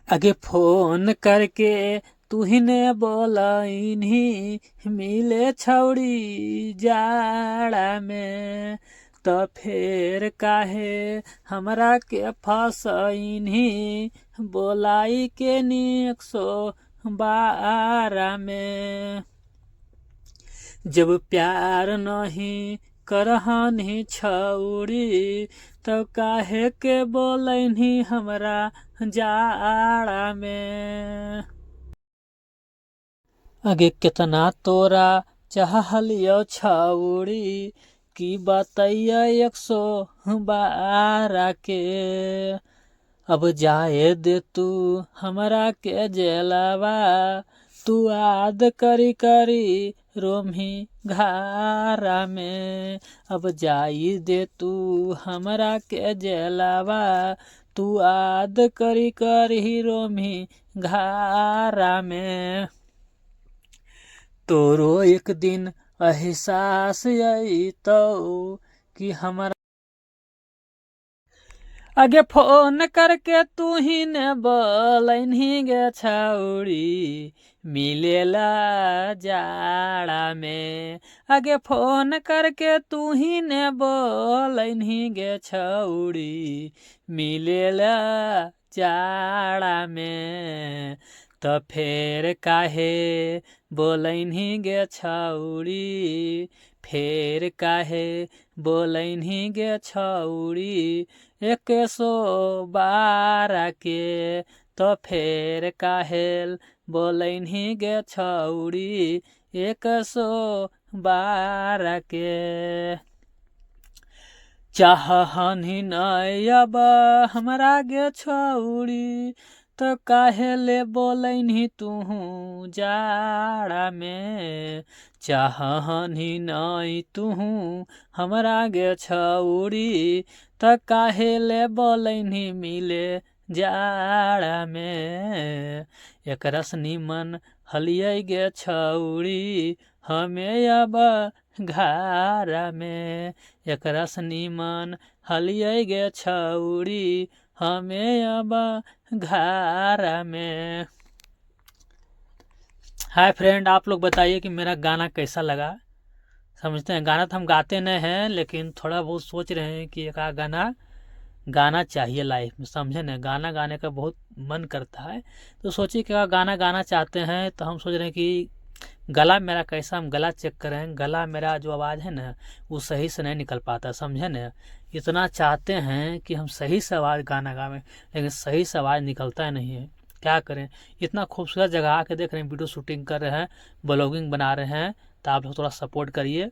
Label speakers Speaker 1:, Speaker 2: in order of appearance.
Speaker 1: आगे फोन करके तुहिने बोलैनी मिले छौड़ी जाड़ा में, तो फेर काहे हमरा के फसैनी बोलाई के 112 में। जब प्यार नहीं करहनी छौड़ी तो काहे के बोलैनी हमरा जाड़ा में। आगे कितना तोरा चाहलियो छौड़ी की बतैया 112 के। अब जाए दे तू हमरा के जेलवा, तू याद करी करी रोमी घारा में। अब जाई दे तू हमरा के जेलवा, तू याद करी करी रोमी घारा में। तोरो एक दिन एहसास आई तो कि हमारा आगे फोन करके तू ही ने बोलैनी गे छौड़ी मिलेला जाड़ा में। आगे फोन करके तू ही ने बोलैनी गे छौड़ी मिलेला जाड़ा में, तो फेर काहे बोलैनी गे छौड़ी, फेर काहे बोलैनी गे छौड़ी 112 के। तो फेर काहेल बोलैनी गे छौड़ी 112 के। चाहनी नहीं अब हमरा गे छौड़ी, तो काहे ले बोलैनी तू जाड़ा में। चाहनी नहीं तू हमरा गे छौड़ी, तो काहे ले बोलैनी मिले जाड़ा में। एकरस निमन हलियै गे छौड़ी हमें अब घारा में। एकरस निमन हलियै गे छौड़ी हमें अब घारा में। हाय फ्रेंड, आप लोग बताइए कि मेरा गाना कैसा लगा। समझते हैं गाना तो हम गाते नहीं हैं, लेकिन थोड़ा बहुत सोच रहे हैं कि एक गाना गाना चाहिए लाइफ में, समझे ना। गाना गाने का बहुत मन करता है, तो सोचिए कि गाना गाना चाहते हैं तो हम सोच रहे हैं कि गला मेरा कैसा, हम गला चेक कर रहे हैं। गला मेरा जो आवाज़ है ना वो सही से नहीं निकल पाता, समझे ना। इतना चाहते हैं कि हम सही से आवाज़ गाना गावें, लेकिन सही से आवाज़ निकलता नहीं है। क्या करें, इतना खूबसूरत जगह आके देख रहे हैं, वीडियो शूटिंग कर रहे हैं, ब्लॉगिंग बना रहे हैं, तो आप लोग थोड़ा सपोर्ट करिए।